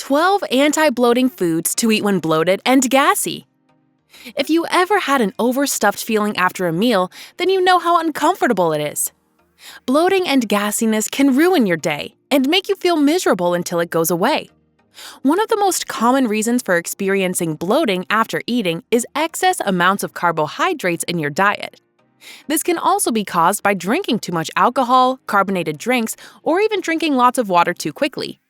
12 anti-bloating foods to eat when bloated and gassy. If you ever had an overstuffed feeling after a meal, then you know how uncomfortable it is. Bloating and gassiness can ruin your day and make you feel miserable until it goes away. One of the most common reasons for experiencing bloating after eating is excess amounts of carbohydrates in your diet. This can also be caused by drinking too much alcohol, carbonated drinks, or even drinking lots of water too quickly.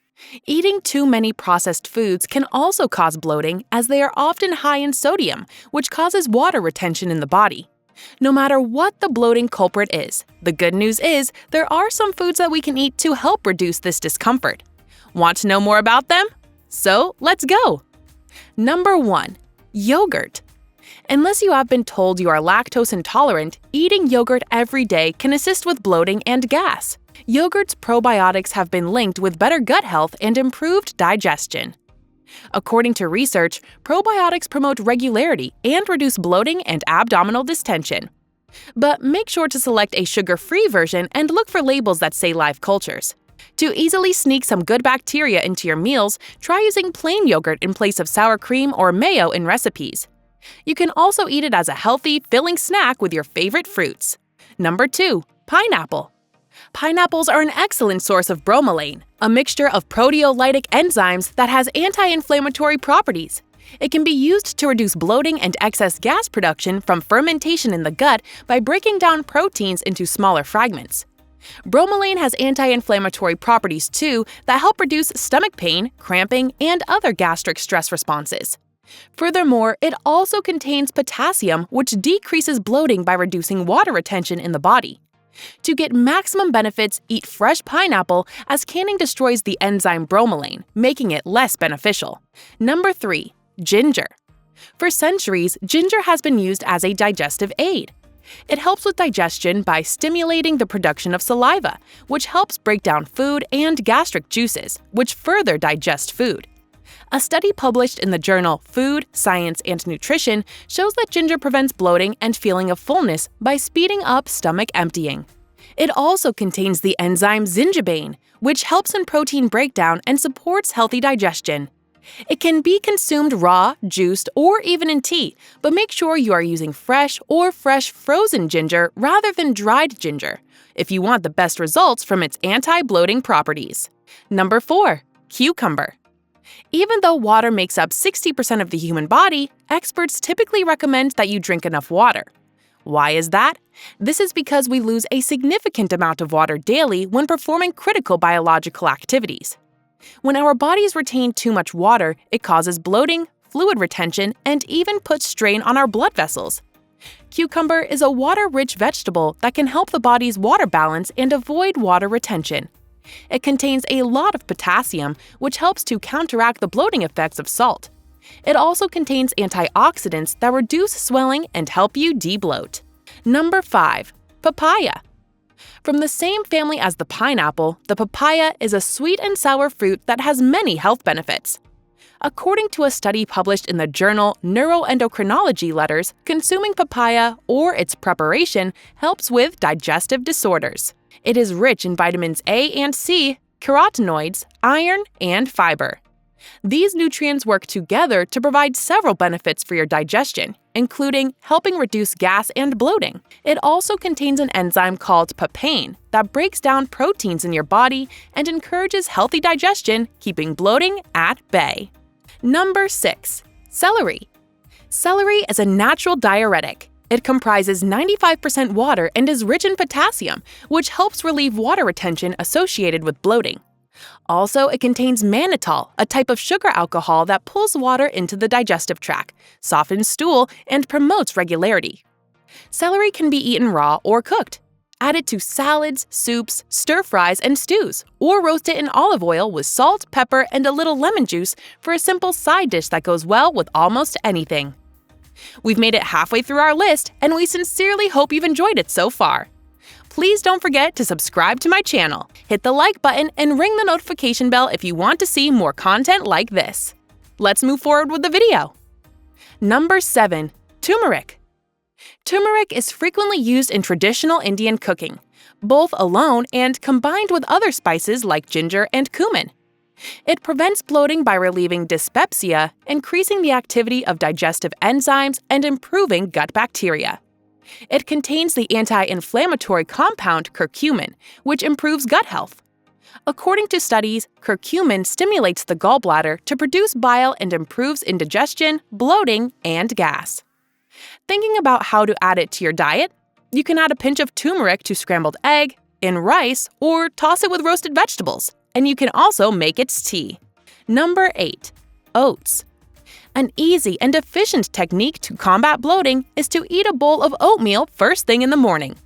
Eating too many processed foods can also cause bloating, as they are often high in sodium, which causes water retention in the body. No matter what the bloating culprit is, the good news is there are some foods that we can eat to help reduce this discomfort. Want to know more about them? So let's go! Number 1. Yogurt. Unless you have been told you are lactose intolerant, eating yogurt every day can assist with bloating and gas. Yogurt's probiotics have been linked with better gut health and improved digestion. According to research, probiotics promote regularity and reduce bloating and abdominal distension. But make sure to select a sugar-free version and look for labels that say live cultures. To easily sneak some good bacteria into your meals, try using plain yogurt in place of sour cream or mayo in recipes. You can also eat it as a healthy, filling snack with your favorite fruits. Number 2. Pineapple. Pineapples are an excellent source of bromelain, a mixture of proteolytic enzymes that has anti-inflammatory properties. It can be used to reduce bloating and excess gas production from fermentation in the gut by breaking down proteins into smaller fragments. Bromelain has anti-inflammatory properties too that help reduce stomach pain, cramping, and other gastric stress responses. Furthermore, it also contains potassium, which decreases bloating by reducing water retention in the body. To get maximum benefits, eat fresh pineapple, as canning destroys the enzyme bromelain, making it less beneficial. Number 3. Ginger. For centuries, ginger has been used as a digestive aid. It helps with digestion by stimulating the production of saliva, which helps break down food, and gastric juices, which further digest food. A study published in the journal Food, Science, and Nutrition shows that ginger prevents bloating and feeling of fullness by speeding up stomach emptying. It also contains the enzyme zingiberine, which helps in protein breakdown and supports healthy digestion. It can be consumed raw, juiced, or even in tea, but make sure you are using fresh or fresh frozen ginger rather than dried ginger, if you want the best results from its anti-bloating properties. Number 4. Cucumber. Even though water makes up 60% of the human body, experts typically recommend that you drink enough water. Why is that? This is because we lose a significant amount of water daily when performing critical biological activities. When our bodies retain too much water, it causes bloating, fluid retention, and even puts strain on our blood vessels. Cucumber is a water-rich vegetable that can help the body's water balance and avoid water retention. It contains a lot of potassium, which helps to counteract the bloating effects of salt. It also contains antioxidants that reduce swelling and help you de-bloat. Number 5. Papaya. From the same family as the pineapple, the papaya is a sweet and sour fruit that has many health benefits. According to a study published in the journal Neuroendocrinology Letters, consuming papaya or its preparation helps with digestive disorders. It is rich in vitamins A and C, carotenoids, iron, and fiber. These nutrients work together to provide several benefits for your digestion, including helping reduce gas and bloating. It also contains an enzyme called papain that breaks down proteins in your body and encourages healthy digestion, keeping bloating at bay. Number 6. Celery. Celery is a natural diuretic. It comprises 95% water and is rich in potassium, which helps relieve water retention associated with bloating. Also, it contains mannitol, a type of sugar alcohol that pulls water into the digestive tract, softens stool, and promotes regularity. Celery can be eaten raw or cooked. Add it to salads, soups, stir-fries, and stews, or roast it in olive oil with salt, pepper, and a little lemon juice for a simple side dish that goes well with almost anything. We've made it halfway through our list, and we sincerely hope you've enjoyed it so far. Please don't forget to subscribe to my channel, hit the like button, and ring the notification bell if you want to see more content like this. Let's move forward with the video. Number 7. Turmeric. Turmeric is frequently used in traditional Indian cooking, both alone and combined with other spices like ginger and cumin. It prevents bloating by relieving dyspepsia, increasing the activity of digestive enzymes, and improving gut bacteria. It contains the anti-inflammatory compound curcumin, which improves gut health. According to studies, curcumin stimulates the gallbladder to produce bile and improves indigestion, bloating, and gas. Thinking about how to add it to your diet? You can add a pinch of turmeric to scrambled egg, in rice, or toss it with roasted vegetables. And you can also make its tea. Number 8. Oats. An easy and efficient technique to combat bloating is to eat a bowl of oatmeal first thing in the morning.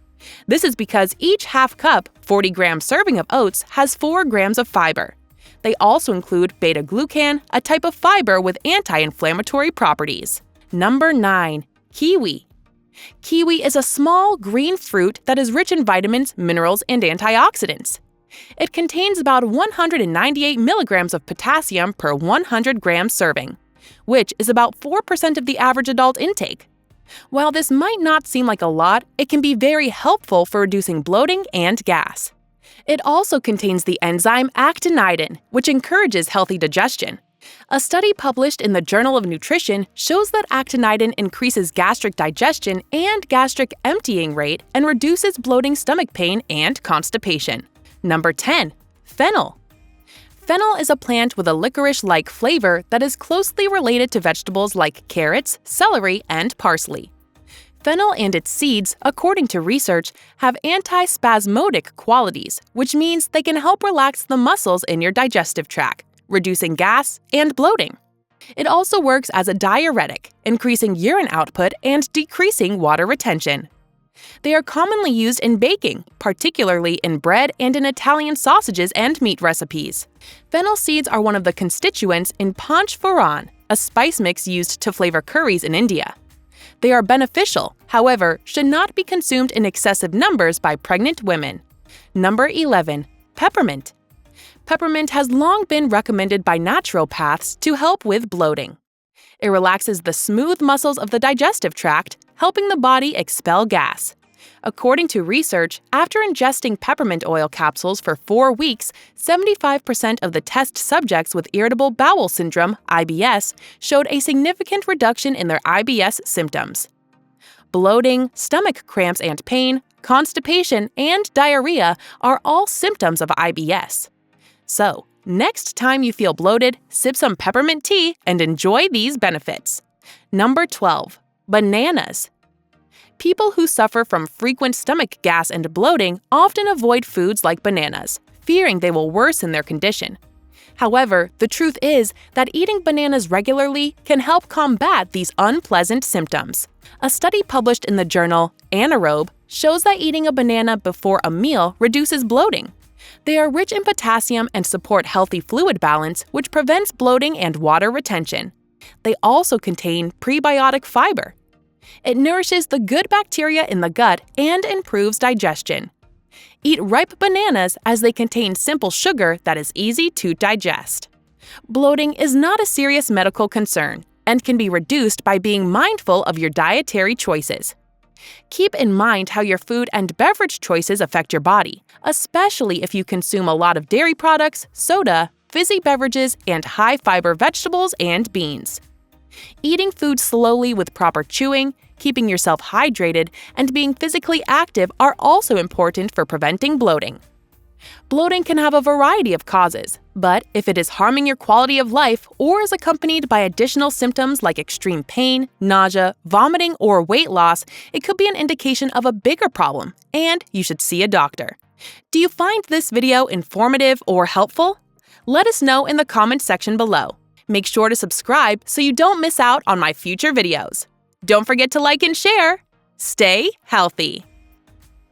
This is because each half cup, 40-gram serving of oats has 4 grams of fiber. They also include beta-glucan, a type of fiber with anti-inflammatory properties. Number 9. Kiwi. Kiwi is a small, green fruit that is rich in vitamins, minerals, and antioxidants. It contains about 198 milligrams of potassium per 100 gram serving, which is about 4% of the average adult intake. While this might not seem like a lot, it can be very helpful for reducing bloating and gas. It also contains the enzyme actinidin, which encourages healthy digestion. A study published in the Journal of Nutrition shows that actinidin increases gastric digestion and gastric emptying rate and reduces bloating, stomach pain, and constipation. Number 10. Fennel. Fennel is a plant with a licorice-like flavor that is closely related to vegetables like carrots, celery, and parsley. Fennel and its seeds, according to research, have antispasmodic qualities, which means they can help relax the muscles in your digestive tract, reducing gas and bloating. It also works as a diuretic, increasing urine output and decreasing water retention. They are commonly used in baking, particularly in bread and in Italian sausages and meat recipes. Fennel seeds are one of the constituents in panch phoron, a spice mix used to flavor curries in India. They are beneficial, however, should not be consumed in excessive numbers by pregnant women. Number 11. Peppermint. Peppermint has long been recommended by naturopaths to help with bloating. It relaxes the smooth muscles of the digestive tract, helping the body expel gas. According to research, after ingesting peppermint oil capsules for 4 weeks, 75% of the test subjects with irritable bowel syndrome, IBS, showed a significant reduction in their IBS symptoms. Bloating, stomach cramps and pain, constipation, and diarrhea are all symptoms of IBS. So, next time you feel bloated, sip some peppermint tea and enjoy these benefits. Number 12. Bananas. People who suffer from frequent stomach gas and bloating often avoid foods like bananas, fearing they will worsen their condition. However, the truth is that eating bananas regularly can help combat these unpleasant symptoms. A study published in the journal Anaerobe shows that eating a banana before a meal reduces bloating. They are rich in potassium and support healthy fluid balance, which prevents bloating and water retention. They also contain prebiotic fiber. It nourishes the good bacteria in the gut and improves digestion. Eat ripe bananas as they contain simple sugar that is easy to digest. Bloating is not a serious medical concern and can be reduced by being mindful of your dietary choices. Keep in mind how your food and beverage choices affect your body, especially if you consume a lot of dairy products, soda, fizzy beverages, and high-fiber vegetables and beans. Eating food slowly with proper chewing, keeping yourself hydrated, and being physically active are also important for preventing bloating. Bloating can have a variety of causes, but if it is harming your quality of life or is accompanied by additional symptoms like extreme pain, nausea, vomiting, or weight loss, it could be an indication of a bigger problem, and you should see a doctor. Do you find this video informative or helpful? Let us know in the comments section below. Make sure to subscribe so you don't miss out on my future videos. Don't forget to like and share. Stay healthy.